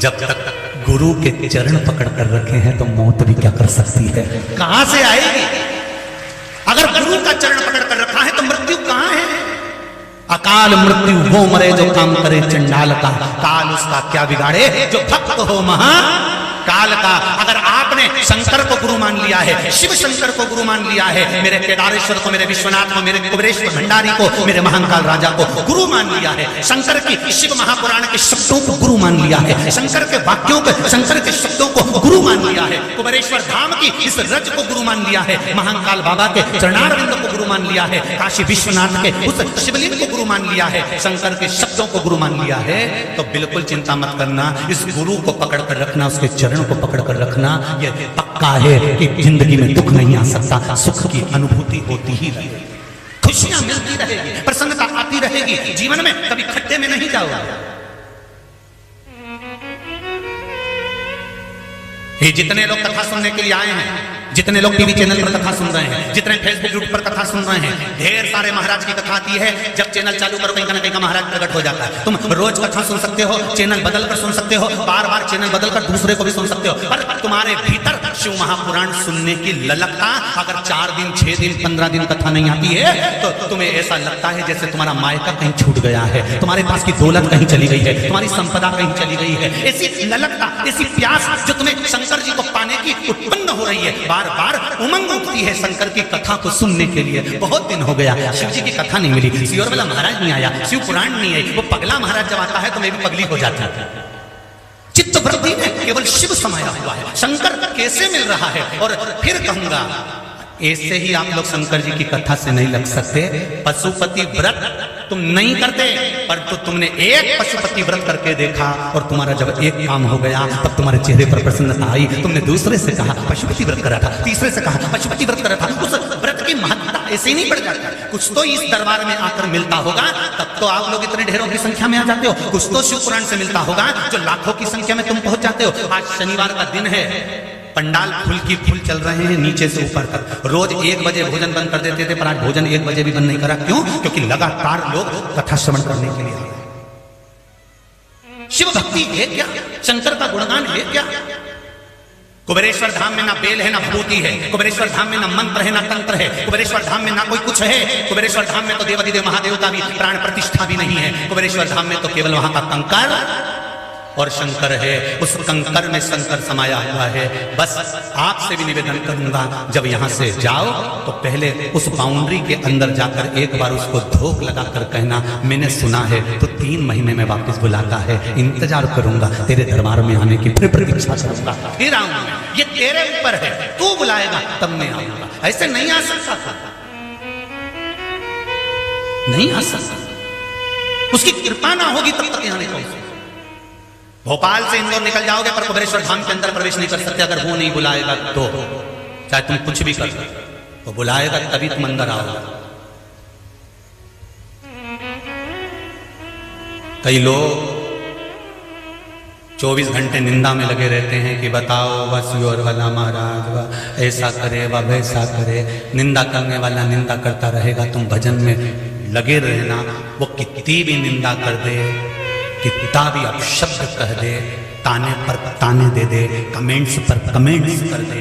जब तक गुरु के चरण पकड़ कर रखे हैं तो मौत भी क्या कर सकती है, कहां से आएगी। अगर गुरु का चरण पकड़ कर रखा है तो मृत्यु कहां है। अकाल मृत्यु वो मरे जो काम करे चंडाल का, काल उसका क्या बिगाड़े जो भक्त हो महा काल का। अगर आपने शंकर को गुरु मान लिया है, शिव शंकर को गुरु मान लिया है, मेरे केदारेश्वर को, मेरे विश्वनाथ को, मेरे कुबेरेश्वर भंडारी को, मेरे महाकाल राजा को गुरु मान लिया है, शंकर की शिव महापुराण के शब्दों को गुरु मान लिया है, शंकर के वाक्यों को, शंकर के शब्दों को गुरु मान लिया है, कुबेरेश्वर धाम की इस रज को गुरु मान लिया है, महाकाल बाबा के चरणारविंद को गुरु मान लिया है, काशी विश्वनाथ के उस शिवलिंग को गुरु मान लिया है, शंकर के शब्दों को गुरु मान लिया है, तो बिल्कुल चिंता मत करना। इस गुरु को पकड़ कर रखना, उसके चरण को पकड़ कर रखना, यह पक्का है कि जिंदगी में दुख नहीं आ सकता, सुख की अनुभूति होती ही रहेगी, खुशियां मिलती रहेगी, प्रसन्नता आती रहेगी, जीवन में कभी खड्डे में नहीं जाओगे। ये जितने लोग कथा सुनने के लिए आए हैं, जितने लोग टीवी चैनल पर कथा सुन रहे हैं, जितने फेसबुक ग्रुप पर कथा सुन रहे हैं, ढेर सारे महाराज की कथा आती है। जब चैनल चालू करो कहीं ना कहीं का महाराज प्रकट हो जाता है। तुम रोज कथा सुन सकते हो, चैनल बदल कर सुन सकते हो, बार बार चैनल बदल कर दूसरे को भी सुन सकते हो, पर तुम्हारे भीतर शिव महापुराण सुनने की ललकता अगर 4 दिन 6 दिन 15 दिन कथा नहीं आती है तो तुम्हें ऐसा लगता है जैसे तुम्हारा मायका कहीं छूट गया है, तुम्हारे पास की दौलत कहीं चली गई है, तुम्हारी संपदा कहीं चली गई है। ऐसी ललकता, ऐसी प्यास जो तुम्हें शंकर जी को पाने की उत्पन्न हो रही है, बार बार उमंग उठती है शंकर की कथा को सुनने के लिए। बहुत दिन हो गया शिव जी की कथा नहीं मिली, सियोर वाला महाराज नहीं आया, शिव पुराण नहीं आई। वो पगला महाराज जब आता है तो मैं भी पगली हो जाती हूं। चित्त वृत्ति में केवल शिव समाया हुआ है, शंकर कैसे मिल रहा है। और फिर कहूंगा ऐसे ही आप लोग शंकर जी की कथा से नहीं लग सकते। पशुपति व्रत तुम नहीं करते, पर तो तुमने एक पशुपति व्रत करके देखा और तुम्हारा जब एक काम हो गया तब तुम्हारे चेहरे पर प्रसन्नता आई। तुमने दूसरे से कहा पशुपति व्रत करा था, तीसरे से कहा पशुपति व्रत करा था। उस व्रत की महत्ता ऐसे ही नहीं बढ़ जाती, कुछ तो इस दरबार में आकर मिलता होगा, तब तो आप लोग इतने ढेरों की संख्या में आ जाते हो। कुछ तो शिव पुराण से मिलता होगा जो लाखों की संख्या में तुम पहुंच जाते हो। आज शनिवार का दिन है, पंडाल फुल की फुल चल रहे हैं नीचे से ऊपर तक। रोज 1 बजे भोजन बंद कर देते थे, पर आज भोजन 1 बजे भी बंद नहीं करा। क्यों? क्योंकि लगातार लोग कथा श्रवण करने के लिए आए। शिव भक्ति है क्या? शंकर का गुणगान है क्या? कुबेरेश्वर धाम में ना बेल है ना भूति है, कुबेरेश्वर धाम में ना मंत्र है ना तंत्र है, कुबेरेश्वर धाम में ना कोई कुछ है। कुबेरेश्वर धाम में तो देवाधिदेव महादेव का भी प्राण प्रतिष्ठा भी नहीं है। कुबेरेश्वर धाम में तो केवल वहां का कंकर और शंकर है, उस कंकर में शंकर समाया हुआ है। बस आपसे भी निवेदन करूंगा, जब यहां से जाओ तो पहले उस बाउंड्री के अंदर जाकर एक बार उसको धोख लगाकर कहना मैंने सुना है तो 3 महीने में वापस बुलाता है, इंतजार करूंगा तेरे दरबार में आने की, फिर प्रतीक्षा करूंगा, फिर आऊंगा। ये तेरे ऊपर है, तू बुलाएगा तब मैं आऊंगा। ऐसे नहीं आ सकता था, नहीं आ सकता। उसकी कृपा ना होगी तब तक यहां नहीं पहुंच। भोपाल से इंदौर निकल जाओगे पर कुबेरेश्वर धाम के अंदर प्रवेश नहीं कर सकते अगर वो नहीं बुलाएगा तो। चाहे तुम कुछ भी कर सकते, वो बुलाएगा तभी तुम अंदर आओगे। कई लोग 24 घंटे निंदा में लगे रहते हैं कि बताओ बस योर वाला महाराज ऐसा करे व वैसा करे। निंदा करने वाला निंदा करता रहेगा, तुम भजन में लगे रहना। वो कितनी भी निंदा कर दे, कितना भी अपशब्द कह दे, ताने पर ताने दे दे, कमेंट्स पर कमेंट्स कर दे,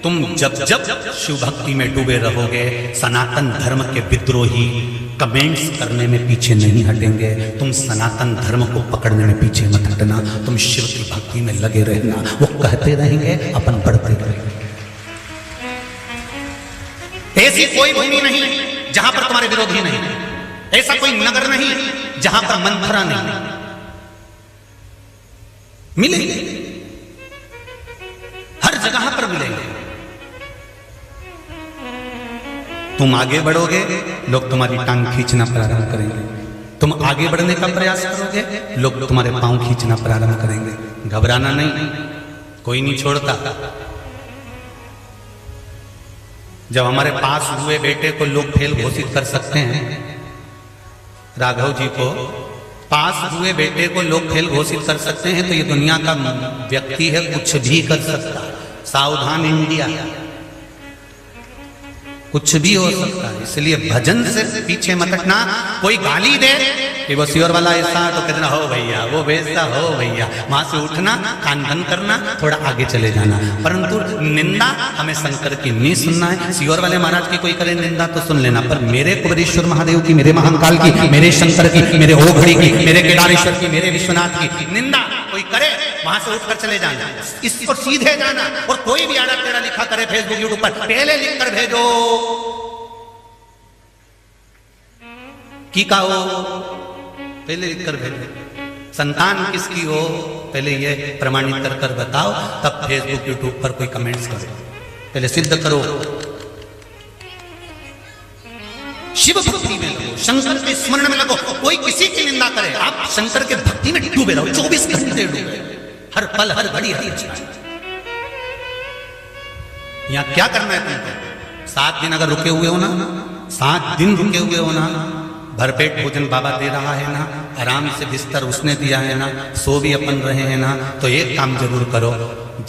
तुम जब जब शिव भक्ति में डूबे रहोगे सनातन धर्म के विद्रोही कमेंट्स करने में पीछे नहीं हटेंगे। तुम सनातन धर्म को पकड़ने में पीछे मत हटना, तुम शिव की भक्ति में लगे रहना। वो कहते रहेंगे, अपन बढ़ते रहेंगे। ऐसी कोई भूमि नहीं जहां पर तुम्हारे विरोधी नहीं, ऐसा कोई नगर नहीं जहां पर मंथरा नहीं। मिलेंगे, हर जगह पर मिलेंगे। तुम आगे बढ़ोगे, लोग तुम्हारी टांग खींचना प्रारंभ करेंगे। तुम आगे बढ़ने का प्रयास करोगे, लोग तुम्हारे पांव खींचना प्रारंभ करेंगे। घबराना नहीं, कोई नहीं छोड़ता। जब हमारे पास हुए बेटे को लोग फेल घोषित कर सकते हैं, राघव जी को पास हुए बेटे को लोग फेल घोषित कर सकते हैं, तो ये दुनिया का व्यक्ति है, कुछ भी कर सकता है। सावधान इंडिया, कुछ भी हो सकता है। इसलिए भजन से पीछे मत हटना। कोई गाली दे कि वो सियोर वाला ऐसा तो कहना हो भैया, वो वैसा हो भैया, वहां से उठना, कान बंद करना, थोड़ा आगे चले जाना। परंतु निंदा हमें शंकर की नहीं सुनना है। सियोर वाले महाराज की कोई करे निंदा तो सुन लेना, पर मेरे कुबेरेश्वर महादेव की, मेरे महाकाल की, मेरे शंकर की, मेरे ओघड़ी की, मेरे केदारेश्वर की, मेरे विश्वनाथ की निंदा कोई करे, वहां से उठकर चले जाना, इसको सीधे जाना। और कोई भी आड़ा तेरा लिखा करे फेसबुक यूट्यूब पर, पहले लिखकर भेजो की का हो, पहले लिखकर भेजो। संतान किसकी हो पहले ये प्रमाणित कर कर बताओ, तब फेसबुक यूट्यूब पर कोई कमेंट्स करो, पहले सिद्ध करो। शिव भक्ति में लगो, शंकर के स्मरण में लगो। कोई किसी की निंदा करे, आप शंकर के भक्ति में डूबे रहो, 24 घंटे डूबे, हर पल हर घड़ी हर क्षण। यहां क्या करना है तुमको? 7 दिन अगर रुके हुए हो ना, 7 दिन रुके हुए हो ना, भरपेट भोजन बाबा दे रहा है ना, आराम से बिस्तर उसने दिया है ना, सो भी अपन रहे हैं ना, तो एक काम जरूर करो,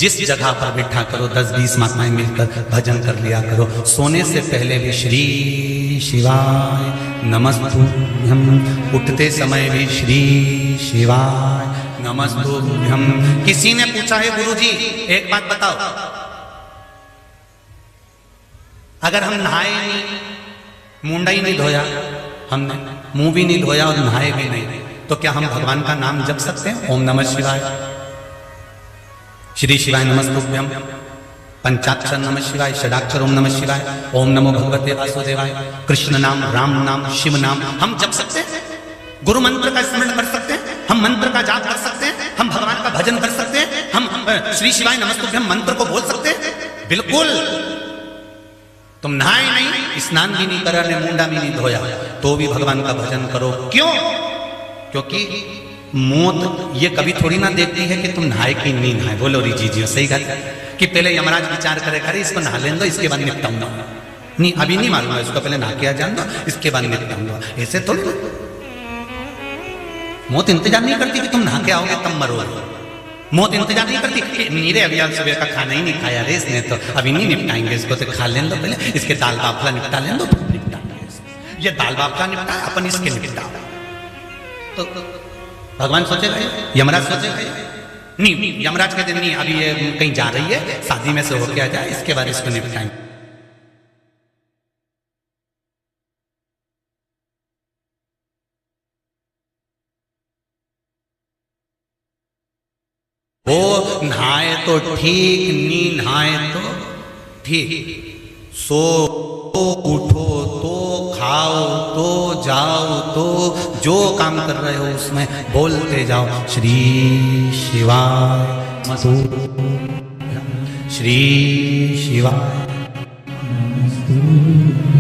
जिस जगह पर बैठा करो 10-20 माताएं मिलकर भजन कर लिया करो। सोने से पहले भी श्री शिवाय नमस्तुभ्यं, उठते समय भी श्री शिवाय नमस्तुभ्यं। किसी ने पूछा है गुरुजी एक बात बताओ, अगर हम नहाए नहीं, मुंडा ही नहीं धोया, हमने मुंह भी नहीं धोया और नहाए भी नहीं, तो क्या हम भगवान का नाम जप सकते हैं? ओम नमः शिवाय, श्री शिवाय नमस्तुभ्यं, पंचाक्षर नमः शिवाय, षडाक्षर ओम नमः शिवाय, ओम नमो भगवते वासुदेवाय, कृष्ण नाम, राम नाम, शिव नाम हम जप सकते हैं। गुरु मंत्र का स्मरण कर सकते हैं, हम मंत्र का जाप कर सकते हैं, हम भगवान का भजन कर सकते हैं, हम श्री शिवाय नमस्तुभ्यं मंत्र को बोल सकते हैं। बिल्कुल। तुम नहाए नहीं, स्नान भी नहीं करा, ने मुंडा भी नहीं धोया, तो भी भगवान का भजन करो। क्यों? क्योंकि मौत ये कभी थोड़ी ना देखती है कि तुम नहाए कि नहीं नहाए। बोलो री जी सही बात है कि पहले यमराज विचार करेगा, अरे इसको नहा लें दो, इसके बाद निपटाऊंगा। नहीं, अभी नहीं मालूम है, इसको पहले नहा के आ जान दो, इसके बाद निपटाऊंगा। ऐसे थोड़ी मौत इंतजार नहीं करती कि तुम नहा के आओगे तब मरोगे। मौत इंतजार नहीं करती कि नीरे अभी आज सुबह का खाना ही नहीं खाया रे इसने, तो अभी नहीं निपटाएंगे इसको, तो खा लें दो पहले, इसके दाल बाफला निपटा लें दो, निपटाएंगे। ये दाल बाफला निपटा, अपन इसके निपटा। तो भगवान सोचेगा, यमराज सोचेगा नहीं, यमराज के दिन नहीं, अभी ये कहीं जा रही है, शादी में से होके आ जाए, इसके बाद इसको निपटाएंगे। वो नहाए तो ठीक, नहीं नहाए तो ठीक। सो तो उठो तो खाओ तो जाओ तो जो काम कर रहे हो उसमें बोलते जाओ श्री शिवाय श्री शिवाय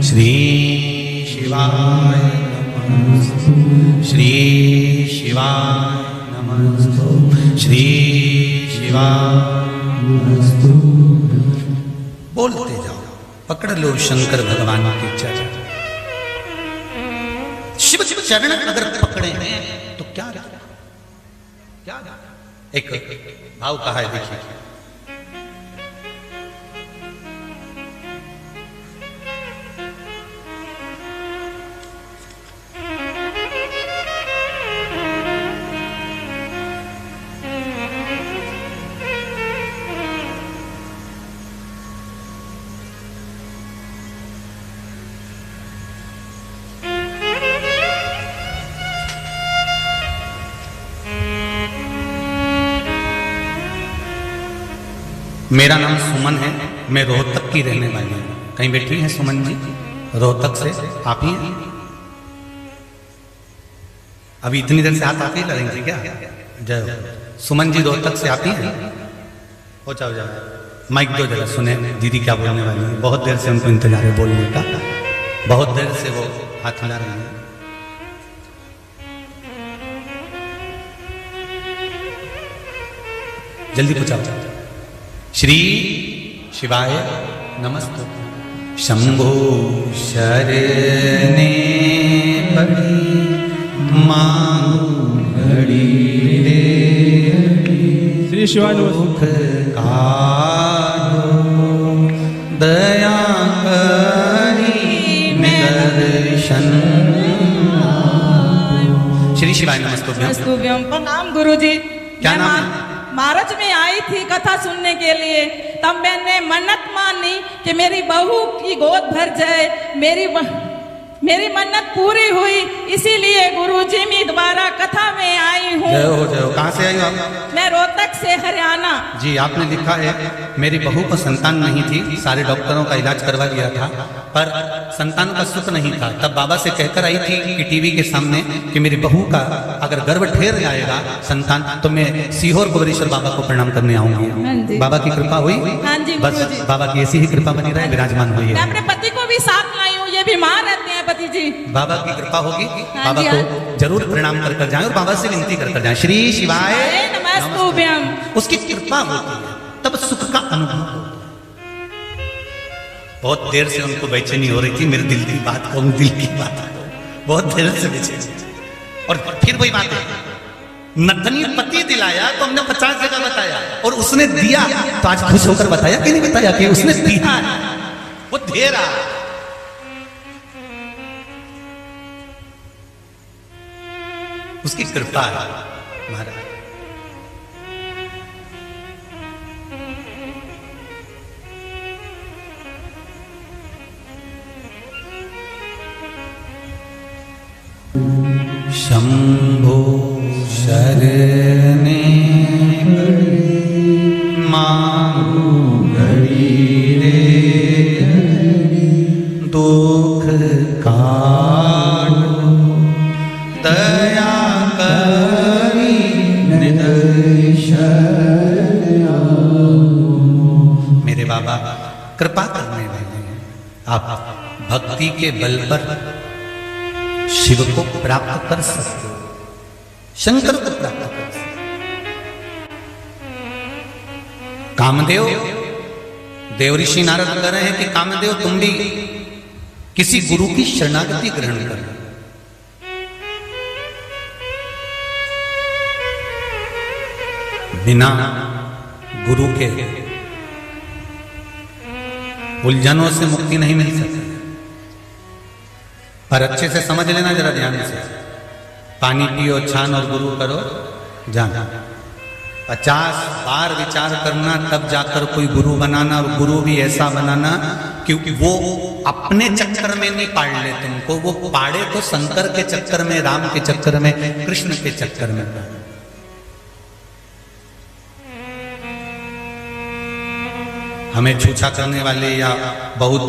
श्री शिवाय श्री शिवाय नमस्तु श्री शिवाय बोलते जाओ। पकड़ लो शंकर भगवान की चरण। शिव चरण अगर पकड़े हैं तो क्या एक भाव कहा है, देखिए। मेरा नाम सुमन है, मैं रोहतक की रहने वाली हूँ। कहीं बैठी हैं सुमन जी? रोहतक से आप ही हैं? अभी इतनी देर से हाथ आप ही लड़ेंगे क्या? जय सुमन जी रोहतक से आप ही हैं? हो जाओ जाओ, माइक दो जरा, सुने दीदी क्या बोलने वाली है। बहुत देर से उनको इंतजार है बोलने का, बहुत देर से वो हाथ हिला रहे हैं। जल्दी पूछा। श्री शिवाय नमस्तु शंभो शरणे पड़ी मांगू घड़ी रे श्री शिवाय दुख काढ़ो दया करी निदर्शन नमस्तुभ्यं। नमस्तुभ्यं। प्रणाम गुरुजी। क्या मैं नाम है? महाराज में आई थी कथा सुनने के लिए, तब मैंने मन्नत मानी कि मेरी बहू की गोद भर जाए। मेरी मन्नत पूरी हुई, इसीलिए गुरुजी में दोबारा कथा में आई हूँ। जय हो जय हो। कहाँ से आई हो आप? मैं रोहतक से, हरियाणा। जी, आपने लिखा है मेरी बहू को संतान नहीं थी, सारे डॉक्टरों का इलाज करवा लिया था, पर संतान का सुख नहीं था। तब बाबा से कहकर आई थी कि टीवी के सामने कि मेरी बहू का अगर गर्भ ठेर जाएगा संतान, तो मैं सीहोर कुबरेश्वर बाबा को प्रणाम करने हाँ आऊंगा। जी। बाबा की कृपा हुई? हाँ जी बस गुरुजी। बाबा की ऐसी ही कृपा बनी रहे, विराजमान हुई मैं है। अपने पति को भी साथ लाई हूँ, ये बीमार रहते हैं पति जी। बाबा की कृपा होगी, हाँ बाबा जी, को जरूर प्रणाम कर जाए और बाबा से विनती कर जाए, श्री शिवाय नमस्तुभ्यं। उसकी कृपा होती है, तब सुख का अनुभव होता है। बहुत देर से उनको बेचैनी हो रही थी, मेरे दिल की बात कहूं, दिल की बात कहूं, बहुत देर से बेचैनी। और फिर वही बात है, नथनी पति दिलाया तो हमने 50 जगह बताया, और उसने दिया तो आज खुश होकर बताया कि नहीं बताया कि उसने दिया, वो दे रहा। उसकी कृपा है महाराज। शंभो शरणे मांगू घड़ी रे, दुख काटो दया करी मेरे बाबा कृपा करने वाले हैं। आप भक्ति के बल पर शिव को प्राप्त कर सकते हो, शंकर को प्राप्त कर सकते हो। कामदेव, देव ऋषि नारद कह रहे हैं कि कामदेव तुम भी किसी गुरु की शरणागति ग्रहण कर। बिना गुरु के उलझनों से मुक्ति नहीं मिल सकती। पर अच्छे से समझ लेना जरा ध्यान से, पानी पियो छान और गुरु करो जान। 50 बार विचार करना, तब जाकर कोई गुरु बनाना, और गुरु भी ऐसा बनाना क्योंकि वो अपने चक्कर में नहीं पाड़ ले तुमको, वो पाड़े तो शंकर के चक्कर में, राम के चक्कर में, कृष्ण के चक्कर में। हमें छूछा करने वाले या बहुत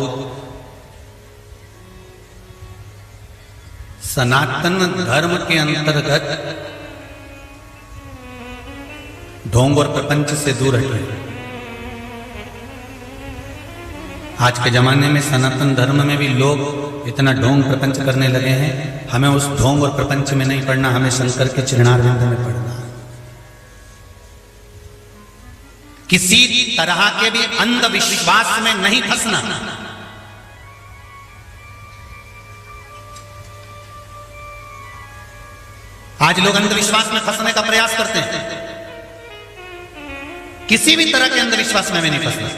सनातन धर्म के अंतर्गत ढोंग और प्रपंच से दूर हटे। आज के जमाने में सनातन धर्म में भी लोग इतना ढोंग प्रपंच करने लगे हैं। हमें उस ढोंग और प्रपंच में नहीं पड़ना, हमें शंकर के चरणारविंद में पड़ना। किसी तरह के भी अंधविश्वास में नहीं फंसना। आज लोग अंधविश्वास में फंसने का प्रयास करते हैं। किसी भी तरह के अंधविश्वास में नहीं फंसना।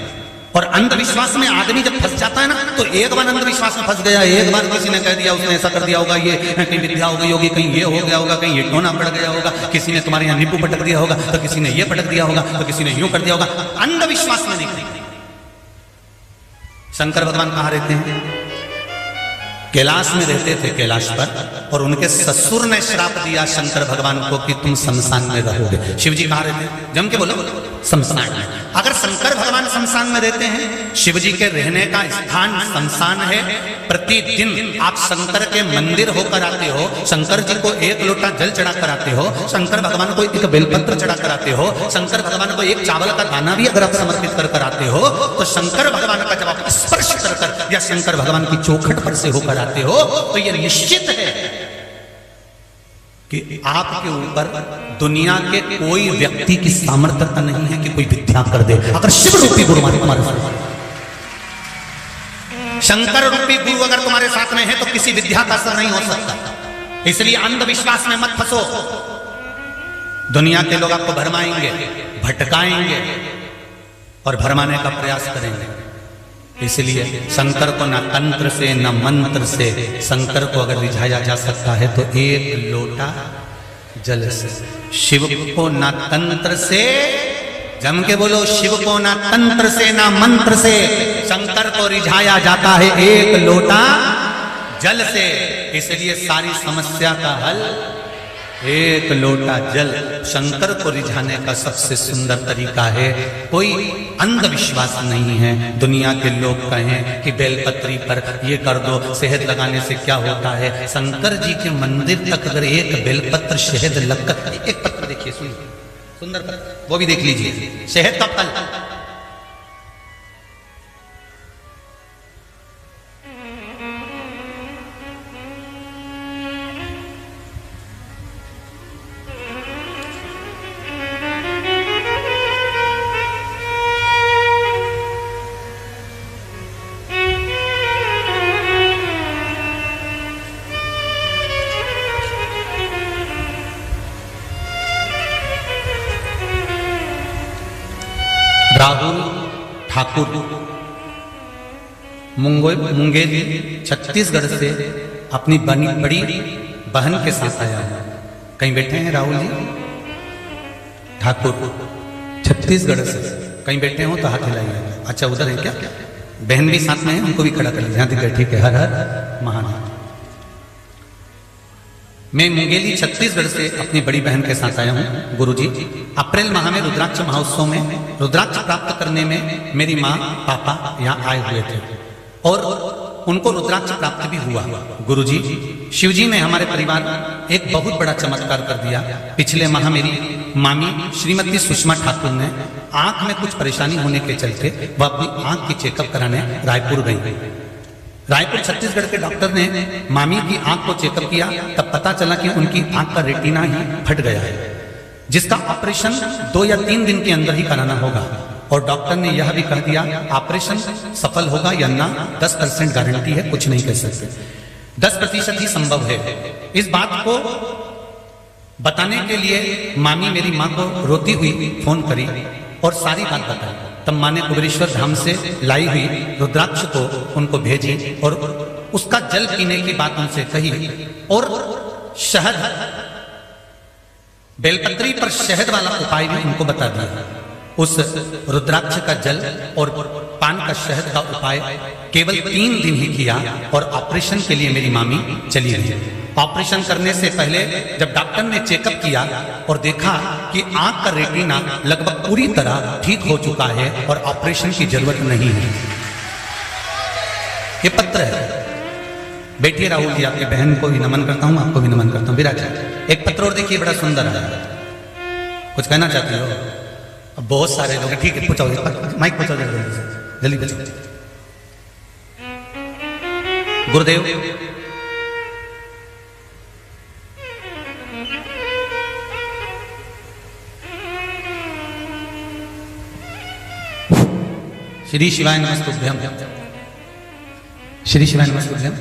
और अंधविश्वास में आदमी जब फंस जाता है ना, तो एक बार अंधविश्वास में फंस गया, एक बार किसी ने कह दिया, उसने ऐसा कर दिया होगा, ये कहीं विद्या हो गई होगी, कहीं ये हो गया होगा, कहीं ये टोना पड़ गया होगा, किसी ने तुम्हारे यहाँ नींबू पटक दिया होगा, तो किसी ने ये पटक दिया होगा, तो किसी ने यूं कर दिया होगा। अंधविश्वास में नहीं। शंकर भगवान कहाँ रहते हैं? कैलाश में रहते थे, कैलाश पर। और उनके ससुर ने श्राप दिया शंकर भगवान को कि तुम शमशान में रहोगे। शिव जी कहाँ रहते हैं? जम के बोलो, शमशान में। अगर शंकर भगवान शमशान में रहते हैं, शिव जी के रहने का स्थान शमशान है। प्रतिदिन आप शंकर के मंदिर होकर आते हो, शंकर जी को एक लोटा जल चढ़ा कर आते हो, शंकर भगवान को एक बेलपत्र चढ़ा कर आते हो, शंकर भगवान को एक चावल का दाना भी अगर आप समर्पित कर आते हो, तो शंकर भगवान का जब आप स्पर्श कर या शंकर भगवान की चौखट पर से होकर आते हो, तो यह निश्चित है कि आपके ऊपर दुनिया के कोई व्यक्ति की सामर्थ्यता नहीं है कि कोई विद्या कर दे। अगर शिव रूपी गुरु तुम्हारे साथ, शंकर रूपी गुरु अगर तुम्हारे साथ में है, तो किसी विद्या का असर नहीं हो सकता। इसलिए अंधविश्वास में मत फंसो। दुनिया के लोग आपको भरमाएंगे, भटकाएंगे और भरमाने का प्रयास करेंगे। इसलिए शंकर को न तंत्र से न मंत्र से शंकर को अगर रिझाया जा सकता है, तो एक लोटा जल से। शिव को ना तंत्र से, जम के बोलो, शिव को ना तंत्र से ना मंत्र से, शंकर को रिझाया जाता है एक लोटा जल से। इसलिए सारी समस्या का हल एक लोटा जल। शंकर को रिझाने का सबसे सुंदर तरीका है, कोई अंधविश्वास नहीं है। दुनिया के लोग कहें कि बेलपत्री पर ये कर दो, शहद लगाने से क्या होता है। शंकर जी के मंदिर तक अगर एक बेलपत्र शहद लगकर, एक पत्र देखिए, सुनिए, सुंदर पत्र, वो भी देख लीजिए, शहद का फल। राहुल ठाकुर मुंगेली छत्तीसगढ़ से अपनी बड़ी बहन के साथ आया है। कहीं बैठे हैं राहुल जी? ठाकुर छत्तीसगढ़ से कहीं बैठे हो तो हाथ हिलाइए। अच्छा, उधर है क्या? बहन भी साथ में है, उनको भी खड़ा कर लीजिए। यहाँ दिख, ठीक है। हर हर महादेव। मैं मुंगेली छत्तीसगढ़ से अपनी बड़ी बहन के साथ आया हूँ गुरुजी। अप्रैल माह में रुद्राक्ष महोत्सव में रुद्राक्ष प्राप्त करने में मेरी माँ पापा यहाँ आए हुए थे और उनको रुद्राक्ष प्राप्त भी हुआ। गुरुजी, शिवजी ने हमारे परिवार एक बहुत बड़ा चमत्कार कर दिया। पिछले माह मेरी मामी श्रीमती सुषमा ठाकुर ने आंख में कुछ परेशानी होने के चलते वह अपनी आंख की चेकअप कराने रायपुर गई। रायपुर छत्तीसगढ़ के डॉक्टर ने मामी की आंख को चेकअप किया, तब पता चला कि उनकी आंख का रेटिना ही फट गया है, जिसका ऑपरेशन 2 या 3 दिन के अंदर ही कराना होगा। और डॉक्टर ने यह भी कह दिया ऑपरेशन सफल होगा या ना 10% गारंटी है, कुछ नहीं कह सकते, 10% ही संभव है। इस बात को बताने के लिए मामी मेरी माँ को रोती हुई फोन करी और सारी बात बताई। तब माँ ने कुबेरेश्वर धाम से लाई हुई रुद्राक्ष को उनको भेजी और उसका जल पीने की बात उनसे कही और शहद, बेलपत्री पर शहद वाला उपाय भी उनको बता दिया। उस रुद्राक्ष का जल और पान का शहद का उपाय केवल 3 दिन ही किया और ऑपरेशन के लिए मेरी मामी चली गई। ऑपरेशन करने से पहले जब डॉक्टर ने चेकअप किया और देखा कि आंख का रेटिना लगभग पूरी तरह ठीक हो चुका है और ऑपरेशन की जरूरत नहीं है। ये पत्र है। बैठिए राहुल जी, आपकी बहन को भी नमन करता हूं, आपको भी नमन करता हूं। विराज, एक पत्र और देखिए, बड़ा सुंदर है। कुछ कहना चाहते हो? अब बहुत सारे लोग, ठीक है, पूछो, माइक पूछो, जल्दी पूछो। गुरुदेव, श्री शिवाय नमस्तुभ्यम। श्री शिवाय नमस्तुभ्यम।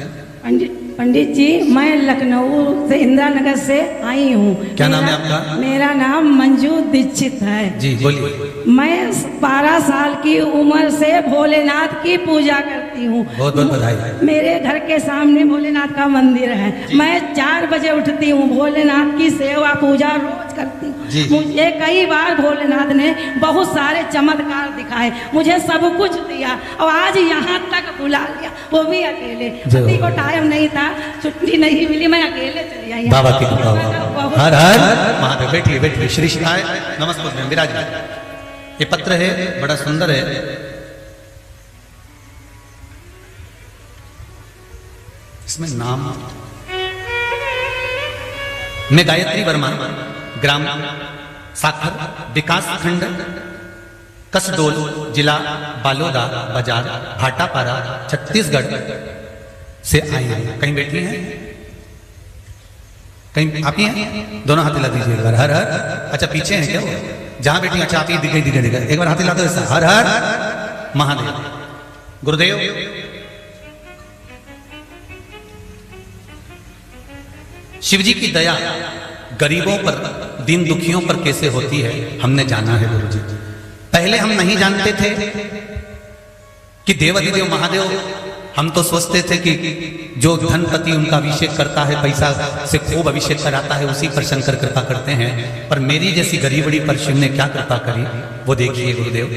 पंडित जी, मैं लखनऊ से इंदिरा नगर से आई हूँ। क्या नाम है आपका? मेरा नाम मंजू दीक्षित है। जी बोलिए। मैं 12 साल की उम्र से भोलेनाथ की पूजा करती हूँ। बहुत बहुत बधाई। मेरे घर के सामने भोलेनाथ का मंदिर है। मैं 4 बजे उठती हूँ, भोलेनाथ की सेवा पूजा रोज करती हूँ। मुझे कई बार भोलेनाथ ने बहुत सारे चमत्कार दिखाए, मुझे सब कुछ दिया और आज यहाँ तक बुला लिया, वो भी अकेले। पति को टाइम नहीं था, छुट्टी नहीं मिली, मैं अकेले चली आई। बाबा की कृपा। हर हर महादेव। बैठिए बैठिए। श्री शिवाय नमस्ते। विराज, ये पत्र है, बड़ा सुंदर है। इसमें नाम, मैं गायत्री वर्मा, ग्राम साखर, विकास खंड कसडोल, जिला बालोदा बाजार, भाटापारा, छत्तीसगढ़ से आई है। कहीं बैठी हैं? कहीं आप ही हैं? दोनों हाथ हिला दीजिए एक बार। हर हर। अच्छा, पीछे हैं क्या वो? जहां बैठी? अच्छा, आप ही दिखे दिखे दिखे। एक बार हाथ हिला दो ऐसा। हर हर महादेव। गुरुदेव, शिवजी की दया गरीबों पर, दीन दुखियों पर कैसे होती है हमने जाना है गुरुजी। पहले हम नहीं जानते थे कि देवाधिदेव महादेव हम तो सोचते थे कि जो धनपति उनका अभिषेक करता है, पैसा से खूब अभिषेक कराता है, उसी पर शंकर कृपा करते हैं। पर मेरी जैसी गरीबड़ी पर शिव ने क्या कृपा करी वो देखिए गुरुदेव।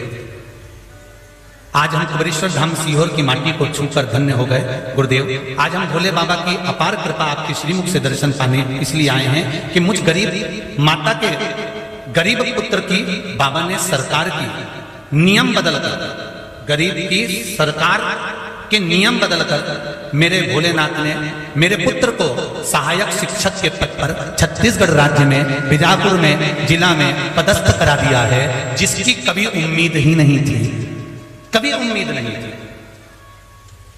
आज हम कुबेरेश्वर धाम सीहोर की माटी को छूकर धन्य हो गए गुरुदेव। आज हम भोले बाबा की अपार कृपा आपके श्रीमुख से दर्शन पाने इसलिए आए हैं कि मुझ गरीब माता के गरीब पुत्र की बाबा ने सरकार की नियम बदलकर, गरीब की सरकार के नियम बदलकर मेरे भोलेनाथ ने मेरे पुत्र को सहायक शिक्षक के पद पर छत्तीसगढ़ राज्य में बीजापुर में जिला में पदस्थ करा दिया है, जिसकी कभी उम्मीद ही नहीं थी, कभी उम्मीद नहीं थी।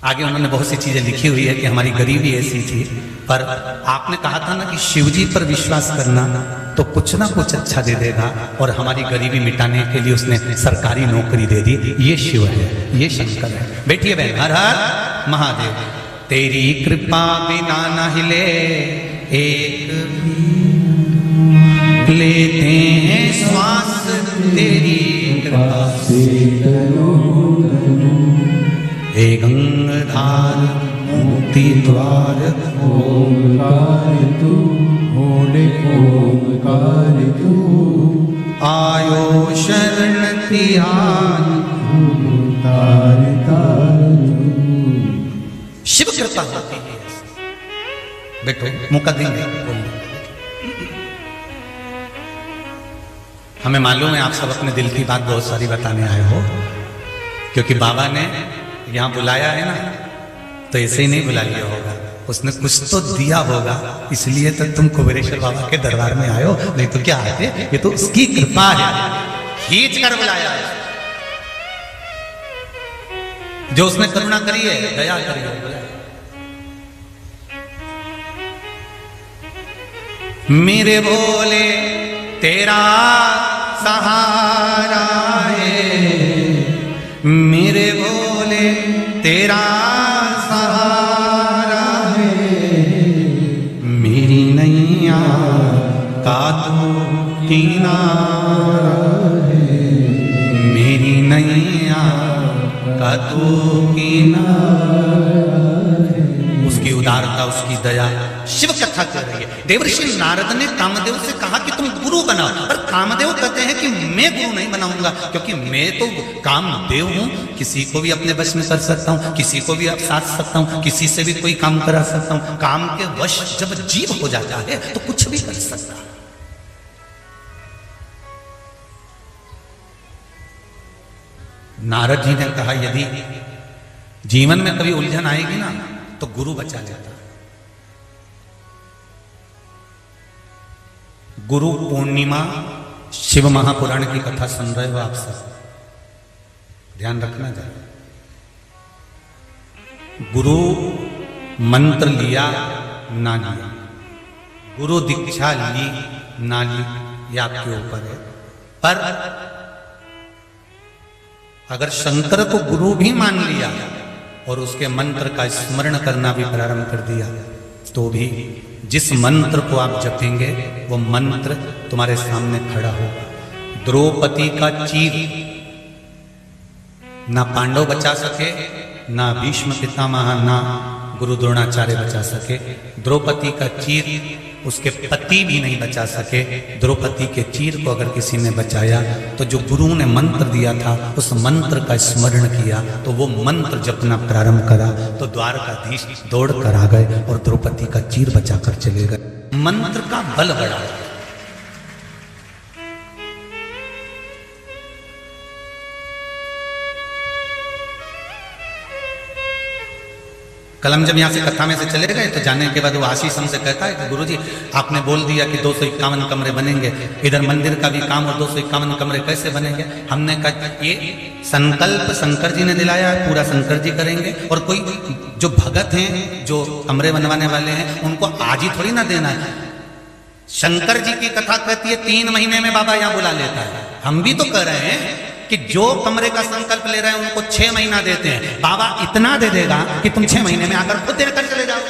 आगे उन्होंने बहुत सी चीजें लिखी हुई है कि हमारी गरीबी ऐसी थी, पर आपने कहा था ना कि शिव जी पर विश्वास करना तो कुछ ना कुछ अच्छा दे देगा, और हमारी गरीबी मिटाने के लिए उसने सरकारी नौकरी दे दी। ये शिव है, ये शंकर है। बैठिए बहन। हर हर महादेव। तेरी कृपा बिना न हिले एक लेते हैं श्वास, तेरी कृपा से हे गंगाधार मुक्ति द्वार, ओंकार तू भोले ओंकार तू, आयो शरण तिहार तार तार शिव कृपा होती है। बैठो, मुकद्दम हमें मालूम है आप सब अपने दिल की बात बहुत सारी बताने आए हो, क्योंकि बाबा ने यहाँ बुलाया है ना, तो ऐसे ही नहीं बुला लिया होगा, उसने कुछ तो दिया होगा, इसलिए तो तुम कुबेरेश्वर बाबा के दरबार में आए हो। नहीं तो क्या आते, ये तो उसकी कृपा है, खींच कर बुलाया है, जो उसने करुणा करी है, दया करी है। मेरे भोले तेरा सहारा है, मेरे भोले तेरा सहारा है, मेरी नैया का तू किनारा है, मेरी नैया का तू किनारा है। उसकी उदारता, उसकी दया शिव कथा कर रही है। देवर्षि नारद ने कामदेव से कहा कि तुम गुरु बनाओ, पर कामदेव कहते हैं कि मैं गुरु नहीं बनाऊंगा, क्योंकि मैं तो कामदेव हूं, किसी को भी अपने वश में कर सकता हूं, किसी को भी साथ सकता हूं, किसी से भी कोई काम करा सकता हूं। काम के वश जब जीव हो जाता है तो कुछ भी कर सकता है। नारद जी ने कहा यदि जीवन में कभी उलझन आएगी ना तो गुरु बचा लेता। गुरु पूर्णिमा शिव महापुराण की कथा सुन रहे हो आप सब, ध्यान रखना चाहिए। गुरु मंत्र लिया ना लिया, गुरु दीक्षा ली ना ली, ये आपके ऊपर है। पर अगर शंकर को गुरु भी मान लिया और उसके मंत्र का स्मरण करना भी प्रारंभ कर दिया, तो भी जिस मंत्र को आप जपेंगे वो मंत्र तुम्हारे सामने खड़ा होगा। द्रौपदी का चीर ना पांडव बचा सके, ना भीष्म पितामह, ना गुरु द्रोणाचार्य बचा सके। द्रौपदी का चीर उसके पति भी नहीं बचा सके। द्रौपदी के चीर को अगर किसी ने बचाया तो जो गुरु ने मंत्र दिया था उस मंत्र का स्मरण किया, तो वो मंत्र जपना प्रारंभ करा तो द्वारकाधीश दौड़ कर आ गए और द्रौपदी का चीर बचाकर चले गए। मंत्र का बल बढ़ा। कल हम जब यहाँ से कथा में से चले गए तो जाने के बाद वो आशीष हमसे कहता है कि गुरुजी आपने बोल दिया कि 251 कमरे बनेंगे, इधर मंदिर का भी काम और 251 कमरे कैसे बनेंगे। हमने कहा ये संकल्प शंकर जी ने दिलाया है, पूरा शंकर जी करेंगे, और कोई जो भगत हैं जो कमरे बनवाने वाले हैं उनको आज ही थोड़ी ना देना है। शंकर जी की कथा कहती है 3 महीने में बाबा यहाँ बुला लेता है। हम भी तो कह रहे हैं कि जो कमरे का संकल्प ले रहे हैं उनको 6 महीना देते हैं, बाबा इतना दे देगा कि तुम 6 महीने में आकर खुद देकर चले जाओ।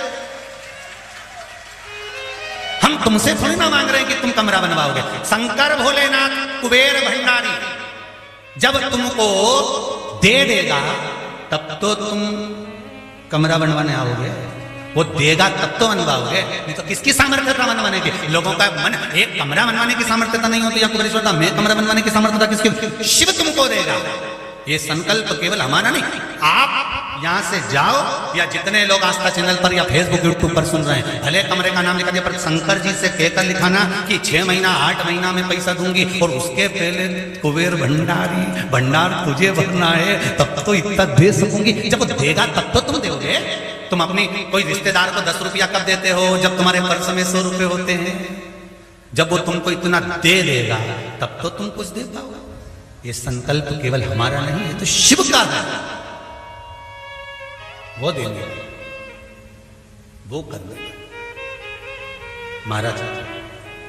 हम तुमसे थोड़ी ना मांग रहे हैं कि तुम कमरा बनवाओगे। शंकर भोलेनाथ कुबेर भंडारी जब तुमको दे देगा तब तो तुम कमरा बनवाने आओगे? वो देगा तब तो बनवाओगे, नहीं तो किसकी सामर्थ्यता बनवाने की? लोगों का मन, एक कमरा बनवाने की सामर्थ्यता नहीं होती आपको ईश्वर, मैं कमरा बनवाने की सामर्थ्यता किसकी? शिव तुमको देगा। ये संकल्प केवल हमारा नहीं, आप यहां से जाओ या जितने लोग आस्था चैनल पर या फेसबुक यूट्यूब पर सुन रहे हैं, भले कमरे का नाम लिखा दिया, पर शंकर जी से कहकर लिखाना कि 6 महीना 8 महीना में पैसा दूंगी, और उसके पहले कुबेर भंडार तुझे भरना है, तब तो इतना दे सकूंगी। जब वो देगा तब तो तुम दोगे। तुम अपनी कोई रिश्तेदार को 10 रुपया कब देते हो? जब तुम्हारे पर्स में 100 रुपए होते हैं। जब वो तुमको इतना दे देगा तब तो तुम कुछ दे पाओगे। ये संकल्प केवल हमारा नहीं है, तो शिव का है, वो देंगे, वो कर देंगे। महाराज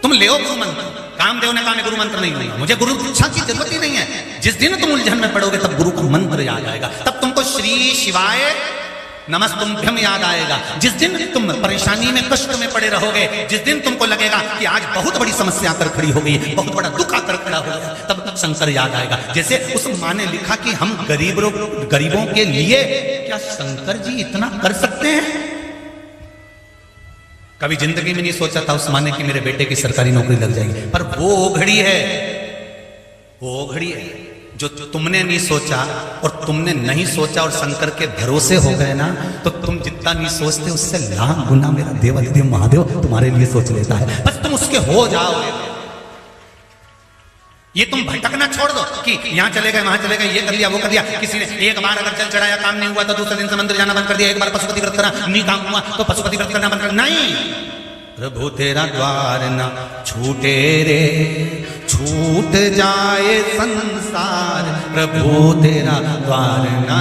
तुम ले गुरु मंत्र, कामदेव ने कहा गुरु मंत्र नहीं लूंगा, मुझे गुरु शिक्षा की जरूरत ही नहीं है। जिस दिन तुम उलझन में पड़ोगे तब गुरु का मंत्र याद आएगा, तब तुमको श्री शिवाय नमस्तुभ्यम याद आएगा। जिस दिन तुम परेशानी में कष्ट में पड़े रहोगे, जिस दिन तुमको लगेगा कि आज बहुत बड़ी समस्या आकर खड़ी हो गई, बहुत बड़ा दुख आकर खड़ा हो गया, तब शंकर याद आएगा। जैसे उस माँ ने लिखा कि हम गरीबों के लिए क्या शंकर जी इतना कर सकते हैं? कभी जिंदगी में नहीं सोचा था उस माँ ने कि मेरे बेटे की सरकारी नौकरी लग जाएगी, पर वो घड़ी है, वो घड़ी है जो तुमने नहीं सोचा, और तुमने नहीं सोचा और शंकर के भरोसे हो गए ना, तो तुम जितना नहीं सोचते उससे लाख गुना मेरा देवाधिदेव महादेव तुम्हारे लिए सोच लेता है। बस तुम उसके हो जाओगे। ये तुम भटकना छोड़ दो कि यहां चले गए वहां चले गए, ये कर लिया वो कर लिया। किसी ने एक बार अगर जल चढ़ाया काम नहीं हुआ तो दूसरे दिन से मंदिर जाना बंद कर दिया, एक बार पशुपति व्रत करा नहीं काम हुआ तो पशुपति व्रत करना बंद कर। नहीं, प्रभु तेरा द्वार ना छूटे रे, छूट जाए संसार, प्रभु तेरा द्वार ना।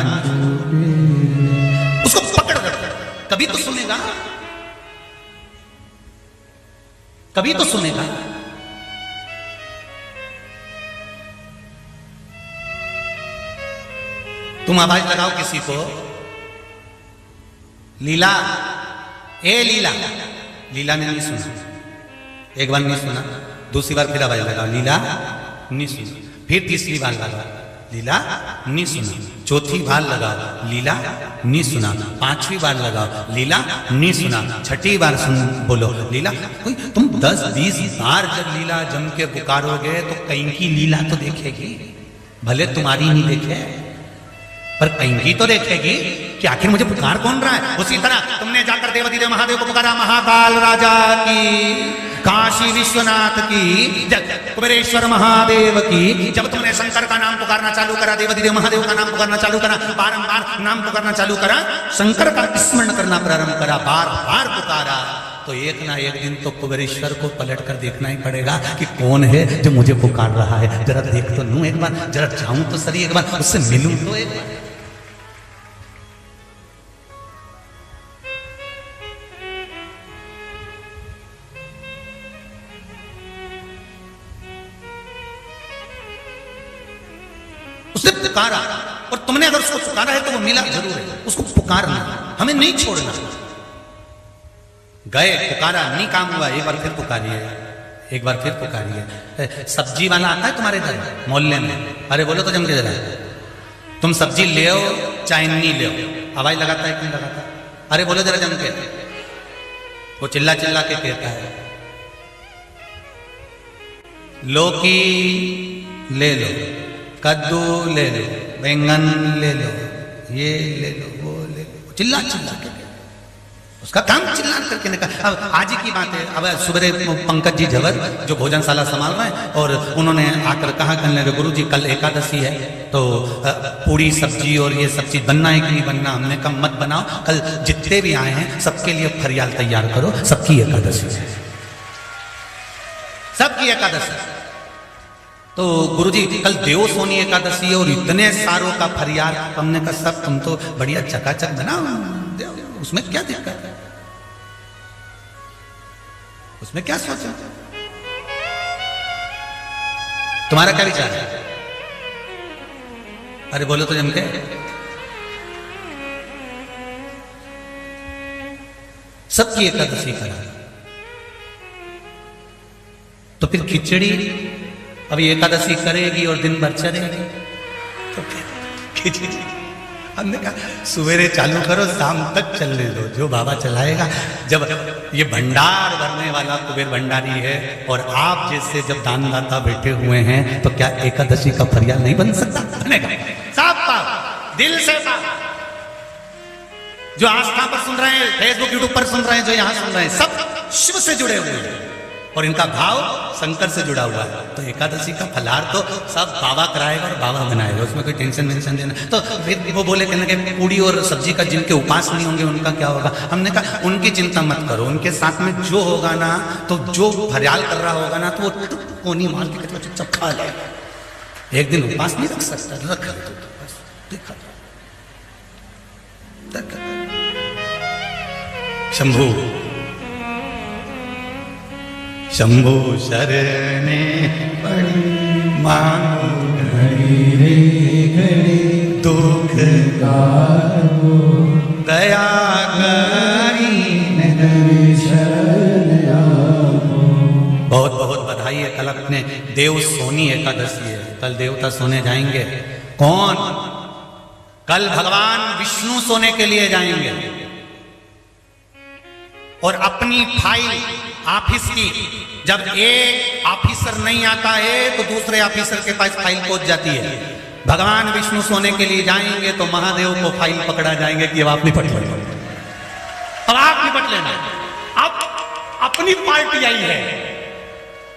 उसको पकड़ रखो, कभी तो सुनेगा, कभी तो सुनेगा। तुम आवाज लगाओ किसी को, लीला, ए लीला, लीला ने नहीं सुना, एक बार नहीं सुना, दूसरी बार फिर आवाज लगाओ, लीला नहीं सुना, फिर तीसरी बार लगाओ, लीला नहीं सुना, चौथी बार लगाओ, लीला नहीं सुना, पांचवी बार लगाओ, लीला नहीं सुना, छठी बार सुन बोलो लीला। तुम 10-20 बार जब लीला जम के पुकारोगे तो कहीं की लीला तो देखेगी, भले तुम्हारी नहीं देखे पर कहीं की तो देखेगी कि आखिर मुझे पुकार कौन रहा है। उसी तरह तुमने जाकर देवाधिदेव महादेव को पुकारा, महाकाल राजा की, काशी विश्वनाथ की, कुबेरेश्वर महादेव की। जब तुमने शंकर का नाम पुकारना चालू करा, देवाधिदेव महादेव का नाम पुकारना चालू करा, बारंबार नाम पुकारना चालू करा, शंकर का स्मरण करना प्रारंभ करा, बार बार पुकारा, तो एक ना एक दिन तो कुबेरेश्वर को पलट कर देखना ही पड़ेगा कि कौन है जो मुझे पुकार रहा है। जरा देख तो लूं एक बार, जरा जाऊं तो सही एक बार, उससे मिलूं तो एक बार। उसने पुकारा, और तुमने अगर उसको पुकारा है तो वो मिला जरूर है। उसको पुकारना, हमें नहीं छोड़ना। गए, पुकारा, नहीं काम हुआ, एक बार फिर पुकारिए, एक बार फिर पुकारिए। सब्जी वाला आता है तुम्हारे घर मोहल्ले में, अरे बोलो तो जम के जरा, तुम सब्जी ले आओ चाहे नहीं ले आओ, आवाज लगाता है क्यों लगाता है? अरे बोलो जरा जम के, वो चिल्ला चिल्ला के कहता है, लौकी ले लो, कद्दू ले लो, बैंगन ले लो, ये ले लो, वो ले लो, चिल्ला चिल्ला के, उसका काम चिल्ला करके निकल। अब आज ही की बात है, अब सुबह पंकज जी झवर जो भोजनशाला संभाल रहे हैं, और उन्होंने आकर कहा, कहने लगे गुरु जी कल एकादशी है तो पूरी सब्जी और ये सब चीज बनना है कि नहीं बनना? हमने कहा मत बनाओ, कल जितने भी आए हैं सबके लिए फरियाल तैयार करो, सबकी एकादशी है, सबकी एकादशी। तो गुरुजी कल देव सोनी एकादशी है और इतने सारों का फरियाद, हमने कहा सब तुम तो बढ़िया चकाचक बनाओ, उसमें क्या दिक्कत है, उसमें क्या सोचा? तुम्हारा क्या विचार है? अरे बोलो तो जम के, सबकी एकादशी करा, तो फिर खिचड़ी अभी एकादशी करेगी और दिन भर चलेगी, तो खिचड़ी हमने कहा सवेरे चालू करो, शाम तक चलने दो, जो बाबा चलाएगा। जब ये भंडार भरने वाला कुबेर भंडारी है और आप जैसे जब दानदाता बैठे हुए हैं, तो क्या एकादशी का फरियाद नहीं बन सकता? साफ पाप, दिल से पाप। जो आस्था पर सुन रहे हैं, फेसबुक यूट्यूब पर सुन रहे हैं, जो यहाँ सुन रहे हैं, सब शिव से जुड़े हुए हैं और इनका भाव शंकर से जुड़ा हुआ है। तो एकादशी का फलाहार तो सब बाबा कराएगा और बाबा बनाएगा, उसमें कोई टेंशन वेंशन देना। तो फिर वो बोले कहने के पूड़ी और सब्जी का जिनके उपास नहीं होंगे उनका क्या होगा? हमने कहा उनकी चिंता मत करो, उनके साथ में जो होगा ना, तो जो फरियाल कर रहा होगा ना, तो वो कोनी मार के चुपचाप खा लेगा। एक दिन उपास नहीं रख सकता, रख देखा शंभू शंभु शरणे पड़ी मांगो घड़ी रे घड़ी दुख कारो दया करी नगर शरण आओ। बहुत बहुत बधाई है। कल अपने देव सोनी एकादशी है, कल देवता सोने जाएंगे। कौन? कल भगवान विष्णु सोने के लिए जाएंगे और अपनी फाइल ऑफिस की, जब एक ऑफिसर नहीं आता है तो दूसरे ऑफिसर के पास फाइल पहुंच जाती है। भगवान विष्णु सोने के लिए जाएंगे तो महादेव को फाइल पकड़ा जाएंगे कि अब आप निपट लेना, अब आप निपट लेना, अब अपनी पार्टी आई है,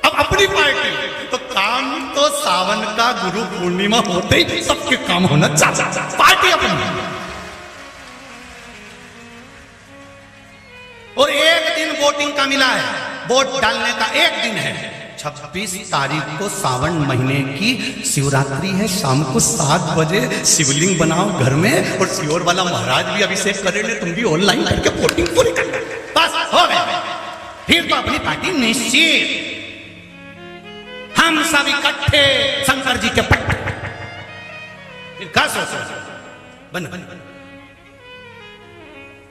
अब अपनी पार्टी। तो काम तो सावन का गुरु पूर्णिमा होते ही सबके काम होना चाहिए, पार्टी अपनी। और एक दिन वोटिंग का मिला है, वोट डालने का एक दिन है। 26 तारीख को सावन महीने की शिवरात्रि है, शाम को 7 बजे शिवलिंग बनाओ घर में, और शिवर वाला महाराज भी अभिषेक करेंगे, तुम भी ऑनलाइन करके वोटिंग पूरी कर लो, बस हो गए। फिर तो अपनी पार्टी निश्चित, हम सब इकट्ठे शंकर जी के पट्टे। बन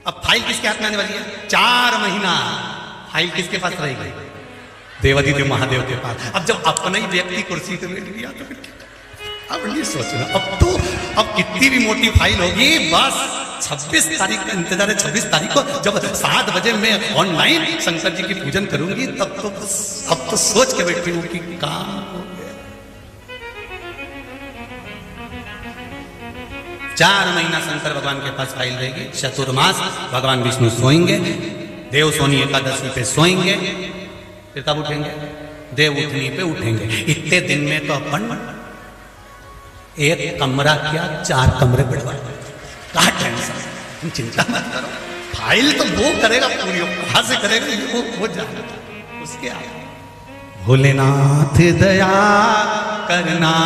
अब फाइल किसके हाथ में आने वाली है? 4 महीना फाइल किसके पास रहेगी? देवादिदेव महादेव के पास। अब जब अपना ही व्यक्ति कुर्सी पे बैठ गया तो फिर अब नहीं सोचना, अब कितनी भी मोटी फाइल होगी, बस 26 तारीख का इंतजार है। 26 तारीख को जब 7 बजे मैं ऑनलाइन शंकर जी की पूजन करूंगी, तब तो अब तो सोच के बैठी हूं कि काम हो गया। 4 महीना शंकर भगवान के पास फाइल रहेगी। चतुर्मास भगवान विष्णु सोएंगे, देव सोनी एकादशी पे सोएंगे, फिर कब उठेंगे? देव उठनी पे उठेंगे। इतने दिन में तो अपन एक कमरा क्या 4 कमरे बढ़वा, कहा टेंशन, तुम चिंता मत करो, फाइल तो वो करेगा पूरी, कहां से करेगा वो जाएगा उसके आगे। भोलेनाथ दया करना,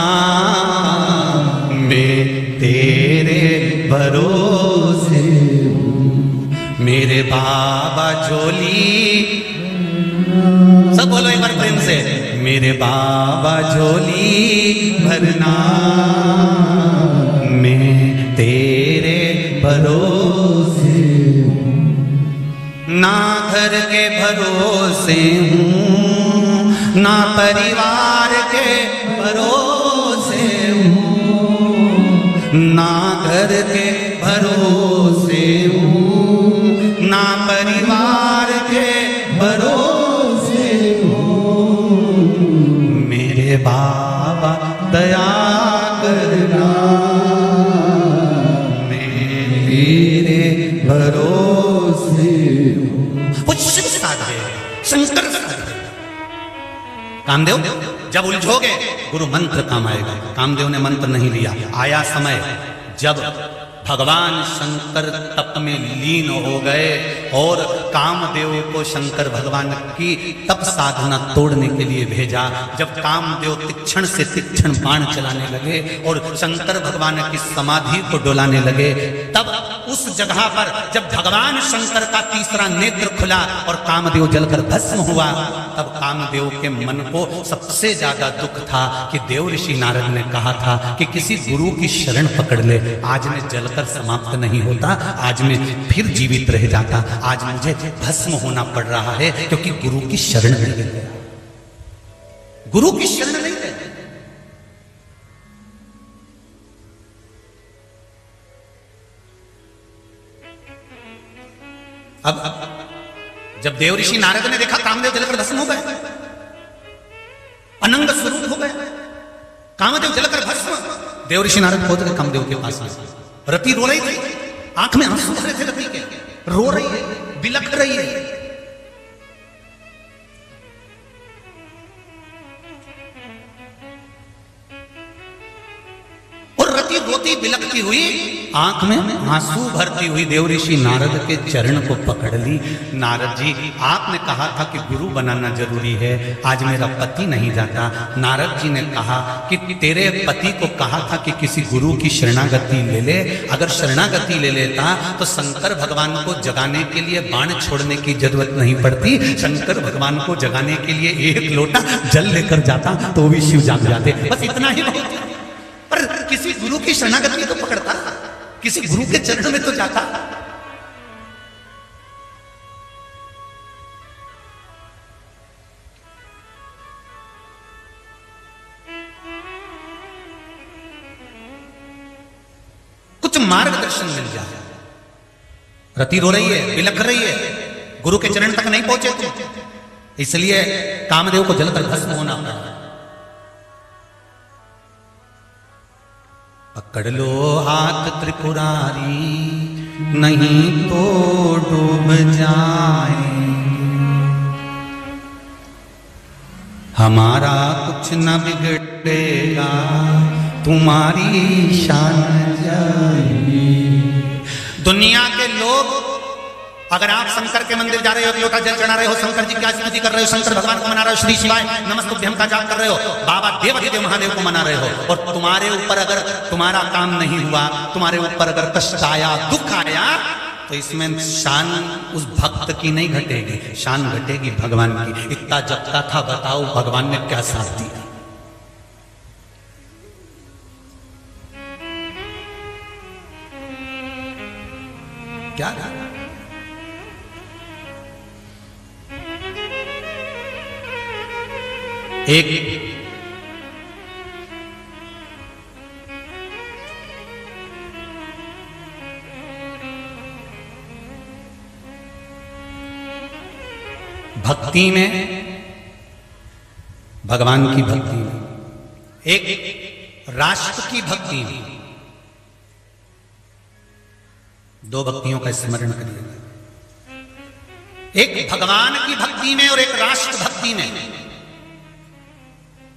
मैं तेरे भरोसे हूं, मेरे बाबा झोली, सब बोलो एक बार प्रेम से, मेरे बाबा झोली भरना, मैं तेरे भरोसे हूं, ना घर के भरोसे हूं, ना परिवार के भरोसे हूं, ना घर के भरोसे हूं, ना परिवार के भरोसे हूं, मेरे बाबा दया करना, मेरे भरोसे हूं। वो शिव साधे, शंकर साधे। कामदेव जब उलझोगे गुरु मंत्र काम आएगा। कामदेव ने मंत्र नहीं लिया। आया समय जब भगवान शंकर तप में लीन हो गए और कामदेव को शंकर भगवान की तप साधना तोड़ने के लिए भेजा। जब कामदेव तीक्ष्ण से तीक्ष्ण बाण चलाने लगे और शंकर भगवान की समाधि को डोलाने लगे, तब उस जगह पर जब भगवान शंकर का तीसरा नेत्र खुला और कामदेव जलकर भस्म हुआ, तब कामदेव के मन को सबसे ज्यादा दुख था कि देव ऋषि नारद ने कहा था कि किसी गुरु की शरण पकड़ ले। आज मैं जलकर समाप्त नहीं होता, आज मैं फिर जीवित रह जाता, आज मुझे भस्म होना पड़ रहा है क्योंकि गुरु की शरण नहीं गया, गुरु की शरण नहीं गया। अब जब देव ऋषि नारद ने देखा कामदेव जलकर भस्म हो गए, अनंग स्वरूप हो गए, कामदेव जलकर भस्म। देव ऋषि नारद पहुंच गए कामदेव के पास में। रति रो रही थी, आंख में आंसू भरे थे रति के, रो रही है, बिलख रही है। रति रोती बिलखती हुई, आंख में आंसू भरती हुई देव ऋषि नारद के चरण को पकड़ ली। नारद जी, आपने कहा था कि गुरु बनाना जरूरी है, आज मेरा पति नहीं जाता। नारद जी ने कहा कि तेरे पति को कहा था कि किसी गुरु की शरणागति ले ले, अगर शरणागति ले लेता तो शंकर भगवान को जगाने के लिए बाण छोड़ने की जरूरत नहीं पड़ती। शंकर भगवान को जगाने के लिए एक लोटा जल लेकर जाता तो भी शिव जाग जाते, बस इतना ही बहुत। पर किसी गुरु की शरणागति तो पकड़ता, किसी गुरु के चरण में तो जाता। कुछ मार्गदर्शन मिल जाए। रति रो रही है, बिलख रही है, गुरु के चरण तक नहीं पहुंचे तुम, इसलिए कामदेव को जलकर भस्म होना पड़ा। पकड़ लो हाथ त्रिपुरारी, नहीं तो डूब जाए, हमारा कुछ न बिगड़ेगा, तुम्हारी शान जाएगी। दुनिया के लोग, अगर आप शंकर के मंदिर जा रहे हो, लोटा जल चढ़ा रहे हो, शंकर जी की स्तुति कर रहे हो, शंकर भगवान को मना रहे हो, श्री शिवाय नमस्तुभ्यम का जाप कर रहे हो, बाबा देवाधिदेव महादेव को मना रहे हो, और तुम्हारे ऊपर अगर तुम्हारा काम नहीं हुआ, तुम्हारे ऊपर अगर कष्ट आया, दुख आया, तो इसमें शान उस भक्त की नहीं घटेगी, शान घटेगी भगवान की। इतना जपता था, बताओ भगवान ने क्या साथ दिया। क्या एक भक्ति में, भगवान की भक्ति में, एक राष्ट्र की भक्ति में, दो भक्तियों का स्मरण करिए। एक भगवान की भक्ति में और एक राष्ट्र भक्ति में,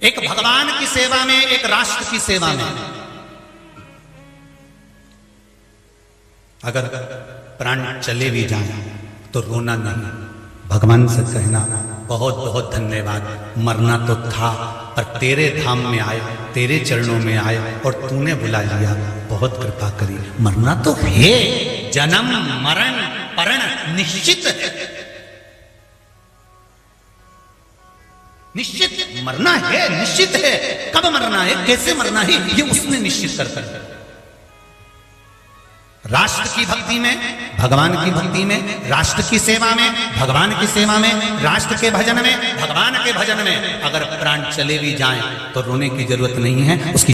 एक भगवान की सेवा में, एक राष्ट्र की सेवा में। अगर प्राण चले भी जाए तो रोना नहीं, भगवान से कहना बहुत बहुत धन्यवाद, मरना तो था पर तेरे धाम में आए, तेरे चरणों में आए और तूने बुला लिया, बहुत कृपा करी। मरना तो है, जन्म मरण परण निश्चित है, निश्चित मरना है, निश्चित है। कब मरना है, कैसे मरना है, ये उसने निश्चित कर कर। राष्ट्र की भक्ति में, भगवान की भक्ति में, राष्ट्र की सेवा में, भगवान की सेवा में, राष्ट्र के भजन में, भगवान के भजन में अगर प्राण चले भी जाएं तो रोने की जरूरत नहीं है। उसकी